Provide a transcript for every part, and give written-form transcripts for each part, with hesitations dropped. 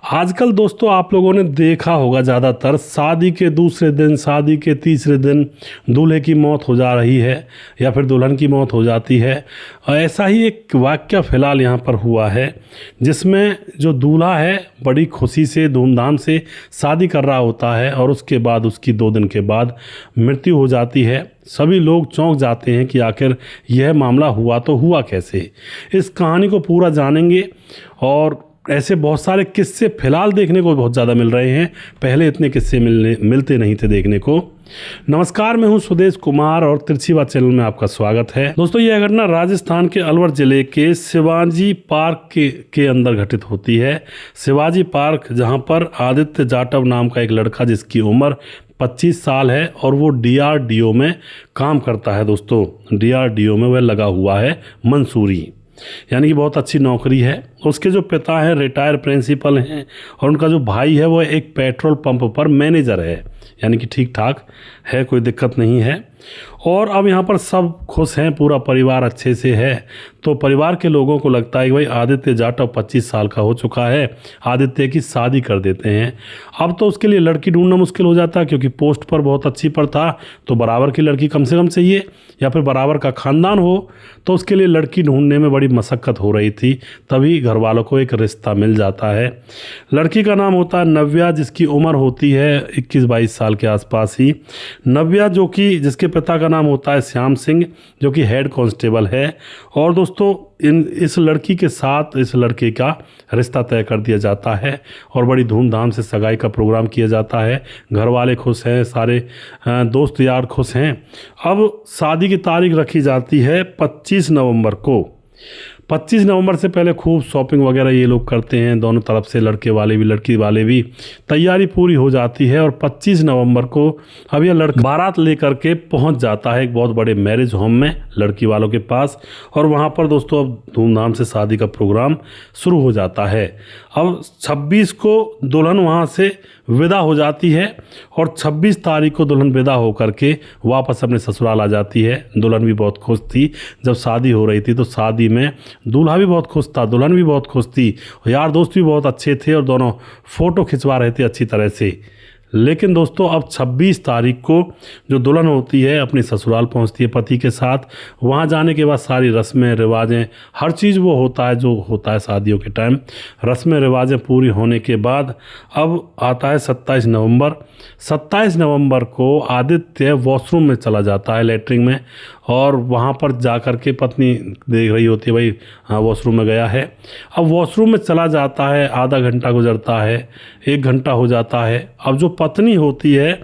आजकल दोस्तों आप लोगों ने देखा होगा ज़्यादातर शादी के दूसरे दिन, शादी के तीसरे दिन दूल्हे की मौत हो जा रही है या फिर दुल्हन की मौत हो जाती है। और ऐसा ही एक वाक़या फ़िलहाल यहाँ पर हुआ है जिसमें जो दूल्हा है बड़ी खुशी से धूमधाम से शादी कर रहा होता है और उसके बाद उसकी 2 दिन के बाद मृत्यु हो जाती है। सभी लोग चौंक जाते हैं कि आखिर यह मामला हुआ तो हुआ कैसे। इस कहानी को पूरा जानेंगे और ऐसे बहुत सारे किस्से फिलहाल देखने को बहुत ज़्यादा मिल रहे हैं। पहले इतने किस्से मिलते नहीं थे देखने को। नमस्कार, मैं हूं सुदेश कुमार और तिरछी बात चैनल में आपका स्वागत है। दोस्तों, यह घटना राजस्थान के अलवर जिले के शिवाजी पार्क के अंदर घटित होती है। शिवाजी पार्क, जहां पर आदित्य जाटव नाम का एक लड़का जिसकी उम्र 25 साल है और वो DRDO में काम करता है। दोस्तों, DRDO में वह लगा हुआ है मंसूरी, यानी कि बहुत अच्छी नौकरी है। उसके जो पिता हैं रिटायर प्रिंसिपल हैं और उनका जो भाई है वो एक पेट्रोल पंप पर मैनेजर है, यानी कि ठीक ठाक है, कोई दिक्कत नहीं है। और अब यहाँ पर सब खुश हैं, पूरा परिवार अच्छे से है। तो परिवार के लोगों को लगता है कि भाई आदित्य जाटव 25 साल का हो चुका है, आदित्य की शादी कर देते हैं। अब तो उसके लिए लड़की ढूंढना मुश्किल हो जाता है क्योंकि पोस्ट पर बहुत अच्छी पर था, तो बराबर की लड़की कम से कम चाहिए या फिर बराबर का खानदान हो। तो उसके लिए लड़की ढूंढने में बड़ी मशक्क़त हो रही थी। तभी घर वालों को एक रिश्ता मिल जाता है। लड़की का नाम होता है नव्या, जिसकी उम्र होती है 21-22 साल के आसपास ही। नव्या जिसके पिता का नाम होता है श्याम सिंह, जो कि हेड कांस्टेबल है। और दोस्तों, इस लड़की के साथ इस लड़के का रिश्ता तय कर दिया जाता है और बड़ी धूमधाम से सगाई का प्रोग्राम किया जाता है। घर वाले खुश हैं, सारे दोस्त यार खुश हैं। अब शादी की तारीख रखी जाती है 25 नवंबर को। 25 नवंबर से पहले खूब शॉपिंग वगैरह ये लोग करते हैं, दोनों तरफ से, लड़के वाले भी लड़की वाले भी। तैयारी पूरी हो जाती है और 25 नवंबर को अब यह लड़का बारात लेकर के पहुंच जाता है एक बहुत बड़े मैरिज होम में लड़की वालों के पास। और वहां पर दोस्तों अब धूमधाम से शादी का प्रोग्राम शुरू हो जाता है। अब 26 को दुल्हन वहां से विदा हो जाती है और 26 तारीख को दुल्हन विदा होकर के वापस अपने ससुराल आ जाती है। दुल्हन भी बहुत खुश थी। जब शादी हो रही थी तो शादी में दूल्हा भी बहुत खुश था, दुल्हन भी बहुत खुश थी, यार दोस्त भी बहुत अच्छे थे और दोनों फोटो खिंचवा रहे थे अच्छी तरह से। लेकिन दोस्तों, अब 26 तारीख को जो दुल्हन होती है अपने ससुराल पहुंचती है पति के साथ। वहां जाने के बाद सारी रस्में रिवाजें, हर चीज़ वो होता है जो होता है शादियों के टाइम। रस्में रिवाजें पूरी होने के बाद अब आता है 27 नवंबर। 27 नवंबर को आदित्य वॉशरूम में चला जाता है, लेटरिन में, और वहाँ पर जाकर के पत्नी देख रही होती है, भाई हाँ वॉशरूम में गया है। अब वॉशरूम में चला जाता है, आधा घंटा गुजरता है, 1 घंटा हो जाता है। अब जो पत्नी होती है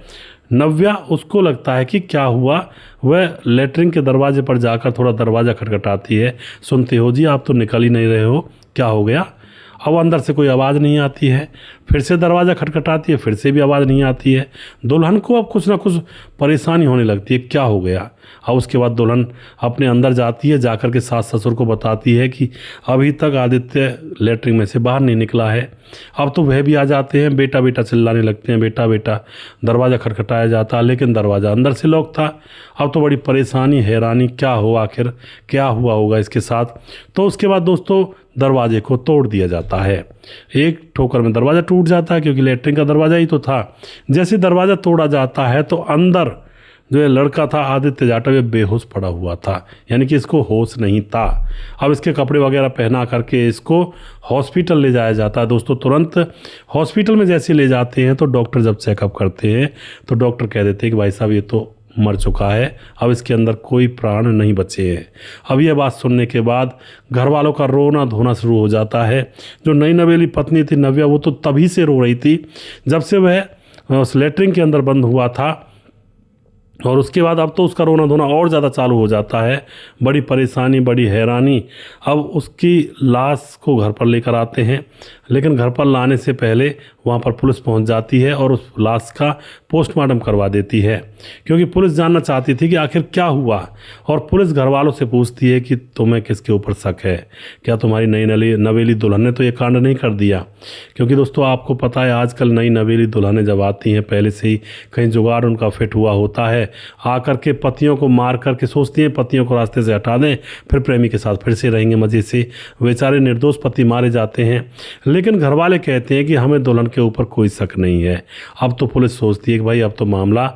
नव्या, उसको लगता है कि क्या हुआ। वह लेटरिन के दरवाजे पर जाकर थोड़ा दरवाज़ा खटखटाती है। सुनते हो जी, आप तो निकल ही नहीं रहे हो, क्या हो गया। अब अंदर से कोई आवाज़ नहीं आती है। फिर से दरवाज़ा खटखटाती है, फिर से भी आवाज़ नहीं आती है। दुल्हन को अब कुछ ना कुछ परेशानी होने लगती है, क्या हो गया। अब उसके बाद दुल्हन अपने अंदर जाती है, जाकर के सास ससुर को बताती है कि अभी तक आदित्य लेटरिन में से बाहर नहीं निकला है। अब तो वह भी आ जाते हैं, बेटा बेटा चिल्लाने लगते हैं, बेटा बेटा। दरवाज़ा खटखटाया जाता है लेकिन दरवाज़ा अंदर से लॉक था। अब तो बड़ी परेशानी, हैरानी, क्या हो, आखिर क्या हुआ होगा इसके साथ। तो उसके बाद दोस्तों दरवाजे को तोड़ दिया जाता है। एक ठोकर में दरवाज़ा टूट जाता है क्योंकि लेटरिन का दरवाज़ा ही तो था। जैसे दरवाज़ा तोड़ा जाता है तो अंदर जो ये लड़का था आदित्य जाटव बेहोश पड़ा हुआ था, यानी कि इसको होश नहीं था। अब इसके कपड़े वगैरह पहना करके इसको हॉस्पिटल ले जाया जाता है। दोस्तों, तुरंत हॉस्पिटल में जैसे ले जाते हैं तो डॉक्टर जब चेकअप करते हैं तो डॉक्टर कह देते हैं कि भाई साहब ये तो मर चुका है, अब इसके अंदर कोई प्राण नहीं बचे हैं। अब ये बात सुनने के बाद घर वालों का रोना धोना शुरू हो जाता है। जो नई नवेली पत्नी थी नव्या, वो तो तभी से रो रही थी जब से वह उस लेटरिन के अंदर बंद हुआ था। और उसके बाद अब तो उसका रोना धोना और ज़्यादा चालू हो जाता है। बड़ी परेशानी, बड़ी हैरानी। अब उसकी लाश को घर पर लेकर आते हैं, लेकिन घर पर लाने से पहले वहाँ पर पुलिस पहुँच जाती है और उस लाश का पोस्टमार्टम करवा देती है, क्योंकि पुलिस जानना चाहती थी कि आखिर क्या हुआ। और पुलिस घर वालों से पूछती है कि तुम्हें किसके ऊपर शक है, क्या तुम्हारी नई नवेली दुल्हन ने तो ये कांड नहीं कर दिया। क्योंकि दोस्तों आपको पता है आजकल नई नवेली दुल्हनें जब आती हैं पहले से ही कहीं जुगाड़ उनका फिट हुआ होता है, आकर के पतियों को मार करके सोचती हैं पतियों को रास्ते से हटा दें, फिर प्रेमी के साथ फिर से रहेंगे मज़े से। बेचारे निर्दोष पति मारे जाते हैं। लेकिन घर वाले कहते हैं कि हमें दुल्हन के ऊपर कोई शक नहीं है। अब तो पुलिस सोचती है कि भाई अब तो मामला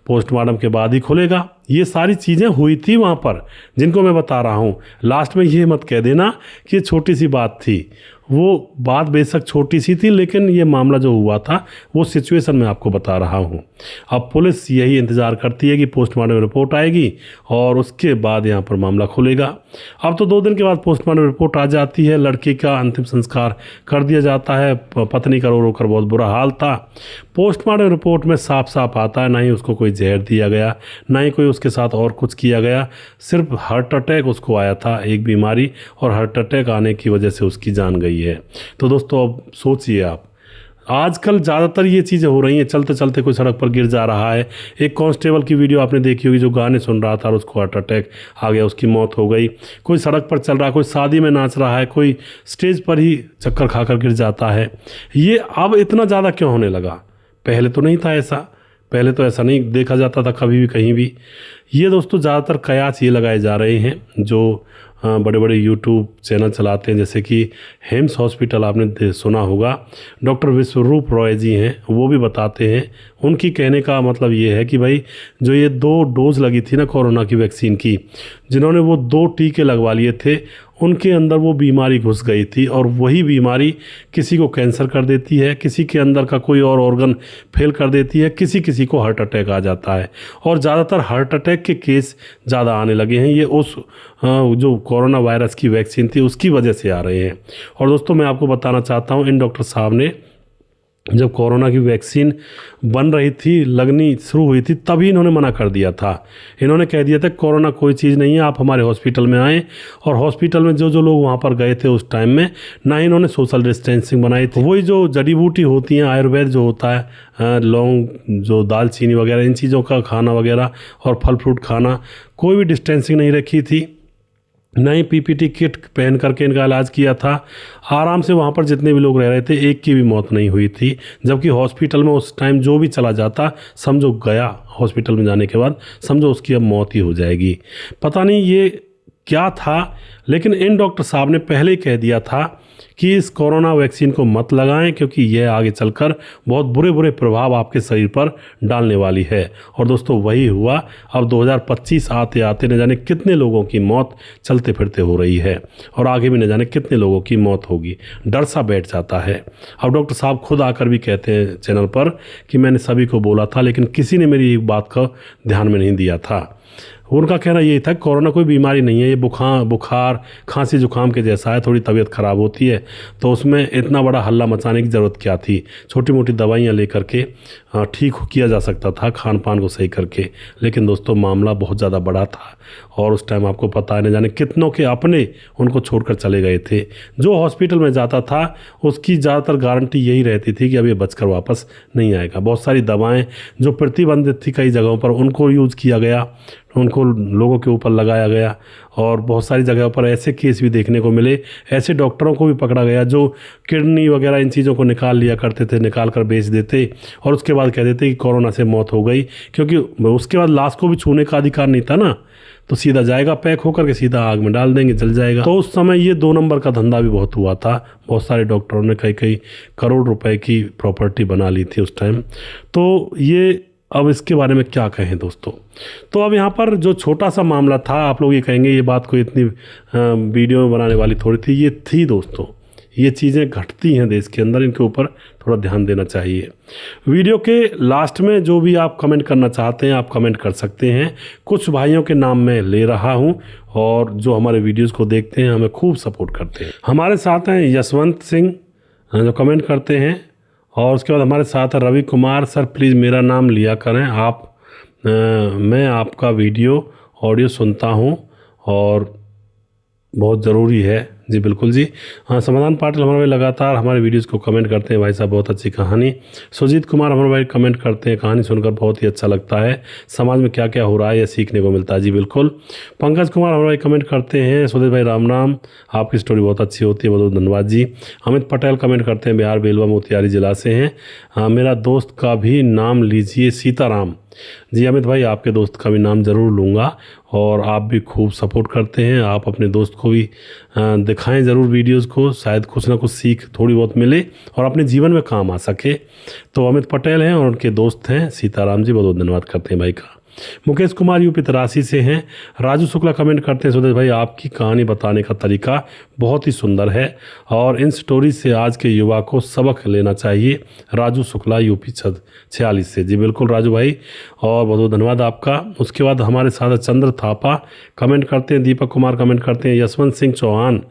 पोस्टमार्टम के बाद ही खुलेगा। ये सारी चीज़ें हुई थी वहाँ पर जिनको मैं बता रहा हूँ। लास्ट में ये मत कह देना कि ये छोटी सी बात थी, वो बात बेशक छोटी सी थी, लेकिन ये मामला जो हुआ था वो सिचुएशन मैं आपको बता रहा हूँ। अब पुलिस यही इंतज़ार करती है कि पोस्टमार्टम रिपोर्ट आएगी और उसके बाद यहाँ पर मामला खुलेगा। अब तो 2 दिन के बाद पोस्टमार्टम रिपोर्ट आ जाती है, लड़की का अंतिम संस्कार कर दिया जाता है। पत्नी का रो रो कर बहुत बुरा हाल था। पोस्टमार्टम रिपोर्ट में साफ साफ आता है, ना ही उसको कोई जहर दिया गया, ना ही कोई उसके साथ और कुछ किया गया, सिर्फ हार्ट अटैक उसको आया था, एक बीमारी, और हार्ट अटैक आने की वजह से उसकी जान गई है। तो दोस्तों अब सोचिए आप, आजकल ज़्यादातर ये चीज़ें हो रही हैं, चलते चलते कोई सड़क पर गिर जा रहा है। एक कांस्टेबल की वीडियो आपने देखी होगी जो गाने सुन रहा था और उसको हार्ट अटैक आ गया, उसकी मौत हो गई। कोई सड़क पर चल रहा है, कोई शादी में नाच रहा है, कोई स्टेज पर ही चक्कर खाकर गिर जाता है। ये अब इतना ज़्यादा क्यों होने लगा? पहले तो नहीं था ऐसा, पहले तो ऐसा नहीं देखा जाता था कभी भी कहीं भी। ये दोस्तों ज़्यादातर कयास ये लगाए जा रहे हैं जो बड़े बड़े यूट्यूब चैनल चलाते हैं, जैसे कि हेम्स हॉस्पिटल आपने सुना होगा, डॉक्टर विश्वरूप रॉय जी हैं, वो भी बताते हैं। उनकी कहने का मतलब ये है कि भाई जो ये 2 डोज लगी थी ना कोरोना की वैक्सीन की, जिन्होंने वो 2 टीके लगवा लिए थे, उनके अंदर वो बीमारी घुस गई थी और वही बीमारी किसी को कैंसर कर देती है, किसी के अंदर का कोई और ऑर्गन फेल कर देती है, किसी को हार्ट अटैक आ जाता है। और ज़्यादातर हार्ट अटैक के केस ज़्यादा आने लगे हैं, ये उस जो कोरोना वायरस की वैक्सीन थी उसकी वजह से आ रहे हैं। और दोस्तों मैं आपको बताना चाहता हूँ, इन डॉक्टर साहब ने जब कोरोना की वैक्सीन बन रही थी, लगनी शुरू हुई थी, तभी इन्होंने मना कर दिया था। इन्होंने कह दिया था कोरोना कोई चीज़ नहीं है, आप हमारे हॉस्पिटल में आएँ। और हॉस्पिटल में जो लोग वहाँ पर गए थे उस टाइम में, ना ही इन्होंने सोशल डिस्टेंसिंग बनाई थी। वही जो जड़ी बूटी होती हैं, आयुर्वेद जो होता है, लौंग, जो दालचीनी वगैरह, इन चीज़ों का खाना वगैरह और फल फ्रूट खाना, कोई भी डिस्टेंसिंग नहीं रखी थी, ना ही पीपीटी किट पहन करके इनका इलाज किया था। आराम से वहाँ पर जितने भी लोग रह रहे थे, एक की भी मौत नहीं हुई थी। जबकि हॉस्पिटल में उस टाइम जो भी चला जाता, समझो गया, हॉस्पिटल में जाने के बाद समझो उसकी अब मौत ही हो जाएगी। पता नहीं ये क्या था, लेकिन इन डॉक्टर साहब ने पहले ही कह दिया था कि इस कोरोना वैक्सीन को मत लगाएं, क्योंकि यह आगे चलकर बहुत बुरे प्रभाव आपके शरीर पर डालने वाली है। और दोस्तों वही हुआ। अब 2025 आते आते न जाने कितने लोगों की मौत चलते फिरते हो रही है, और आगे भी न जाने कितने लोगों की मौत होगी। डर सा बैठ जाता है। अब डॉक्टर साहब खुद आकर भी कहते हैं चैनल पर कि मैंने सभी को बोला था, लेकिन किसी ने मेरी एक बात का ध्यान में नहीं दिया था। उनका कहना यही था कोरोना कोई बीमारी नहीं है, ये बुखार खांसी जुकाम के जैसा है, थोड़ी तबीयत ख़राब होती है, तो उसमें इतना बड़ा हल्ला मचाने की ज़रूरत क्या थी। छोटी मोटी दवाइयाँ लेकर के ठीक किया जा सकता था, खान पान को सही करके। लेकिन दोस्तों मामला बहुत ज़्यादा बड़ा था, और उस टाइम आपको पता है न जाने कितनों के अपने उनको छोड़कर चले गए थे। जो हॉस्पिटल में जाता था उसकी ज़्यादातर गारंटी यही रहती थी कि अब ये बचकर वापस नहीं आएगा। बहुत सारी दवाएँ जो प्रतिबंधित थी कई जगहों पर, उनको यूज़ किया गया, उनको लोगों के ऊपर लगाया गया। और बहुत सारी जगहों पर ऐसे केस भी देखने को मिले, ऐसे डॉक्टरों को भी पकड़ा गया जो किडनी वगैरह इन चीज़ों को निकाल लिया करते थे, निकाल कर बेच देते, और उसके बाद कह देते कि कोरोना से मौत हो गई। क्योंकि उसके बाद लाश को भी छूने का अधिकार नहीं था ना, तो सीधा जाएगा पैक होकर के, सीधा आग में डाल देंगे, जल जाएगा। तो उस समय ये 2 नंबर का धंधा भी बहुत हुआ था। बहुत सारे डॉक्टरों ने कई करोड़ रुपए की प्रॉपर्टी बना ली थी उस टाइम। तो ये अब इसके बारे में क्या कहें दोस्तों। तो अब यहाँ पर जो छोटा सा मामला था, आप लोग ये कहेंगे ये बात कोई इतनी वीडियो में बनाने वाली थोड़ी थी, ये थी दोस्तों। ये चीज़ें घटती हैं देश के अंदर, इनके ऊपर थोड़ा ध्यान देना चाहिए। वीडियो के लास्ट में जो भी आप कमेंट करना चाहते हैं आप कमेंट कर सकते हैं। कुछ भाइयों के नाम मैं ले रहा हूं, और जो हमारे वीडियोस को देखते हैं, हमें खूब सपोर्ट करते हैं। हमारे साथ हैं यशवंत सिंह जो कमेंट करते हैं, और उसके बाद हमारे साथ है रवि कुमार। सर प्लीज़ मेरा नाम लिया करें आप, मैं आपका वीडियो ऑडियो सुनता हूं और बहुत ज़रूरी है। जी बिल्कुल जी। हाँ, समाधान पाटिल हमारे भाई लगातार हमारे वीडियोस को कमेंट करते हैं, भाई साहब बहुत अच्छी कहानी। सुजीत कुमार हमारे भाई कमेंट करते हैं, कहानी सुनकर बहुत ही अच्छा लगता है, समाज में क्या क्या हो रहा है ये सीखने को मिलता है। जी बिल्कुल। पंकज कुमार हमारे भाई कमेंट करते हैं, सुदेश भाई राम राम, आपकी स्टोरी बहुत अच्छी होती है, बहुत धन्यवाद जी। अमित पटेल कमेंट करते हैं, बिहार बेलवा मोतिहारी जिला से हैं। मेरा दोस्त का भी नाम लीजिए सीताराम। जी अमित भाई, आपके दोस्त का भी नाम ज़रूर लूँगा, और आप भी खूब सपोर्ट करते हैं। आप अपने दोस्त को भी दिखाएं ज़रूर वीडियोज़ को, शायद कुछ ना कुछ सीख थोड़ी बहुत मिले और अपने जीवन में काम आ सके। तो अमित पटेल हैं और उनके दोस्त हैं सीताराम जी, बहुत बहुत धन्यवाद करते हैं भाई का। मुकेश कुमार यूपी तरासी से हैं। राजू शुक्ला कमेंट करते हैं, सुदेश भाई आपकी कहानी बताने का तरीका बहुत ही सुंदर है और इन स्टोरी से आज के युवा को सबक लेना चाहिए। राजू शुक्ला यूपी 46 से। जी बिल्कुल राजू भाई, और बहुत बहुत धन्यवाद आपका। उसके बाद हमारे साथ चंद्र थापा कमेंट करते हैं, दीपक कुमार कमेंट करते हैं, यशवंत सिंह चौहान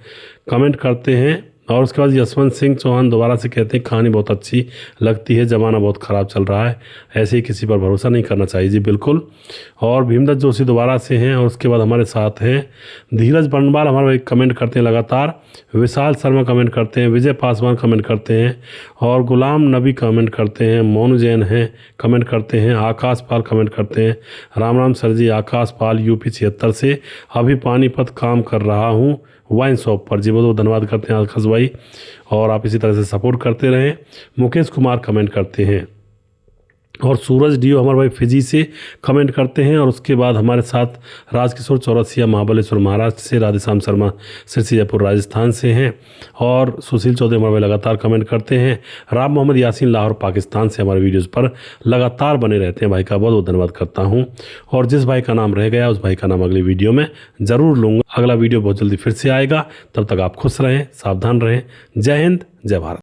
कमेंट करते हैं, और उसके बाद यशवंत सिंह चौहान दोबारा से कहते हैं कहानी बहुत अच्छी लगती है, ज़माना बहुत ख़राब चल रहा है, ऐसे ही किसी पर भरोसा नहीं करना चाहिए। जी बिल्कुल। और भीमदत्त जोशी दोबारा से हैं, और उसके बाद हमारे साथ हैं धीरज बंडवाल, हमारे भाई कमेंट करते हैं लगातार, विशाल शर्मा कमेंट करते हैं, विजय पासवान कमेंट करते हैं, और गुलाम नबी कमेंट करते हैं, मोनू जैन हैं कमेंट करते हैं, आकाश पाल कमेंट करते हैं, राम राम सर जी, आकाश पाल यूपी 76 से, अभी पानीपत काम कर रहा हूँ वाइन शॉप पर। जी बहुत धन्यवाद करते हैं आकाश भाई, और आप इसी तरह से सपोर्ट करते रहें। मुकेश कुमार कमेंट करते हैं, और सूरज डीओ हमारे भाई फिजी से कमेंट करते हैं, और उसके बाद हमारे साथ राजकिशोर चौरसिया महाबलेश्वर महाराष्ट्र से, राधेश्याम शर्मा सिरसी जयपुर राजस्थान से हैं, और सुशील चौधरी हमारे भाई लगातार कमेंट करते हैं। राम मोहम्मद यासीन लाहौर पाकिस्तान से हमारे वीडियोज़ पर लगातार बने रहते हैं, भाई का बहुत बहुत धन्यवाद करता हूँ। और जिस भाई का नाम रह गया उस भाई का नाम अगली वीडियो में ज़रूर लूँगा। अगला वीडियो बहुत जल्दी फिर से आएगा, तब तक आप खुश रहें, सावधान रहें। जय हिंद, जय भारत।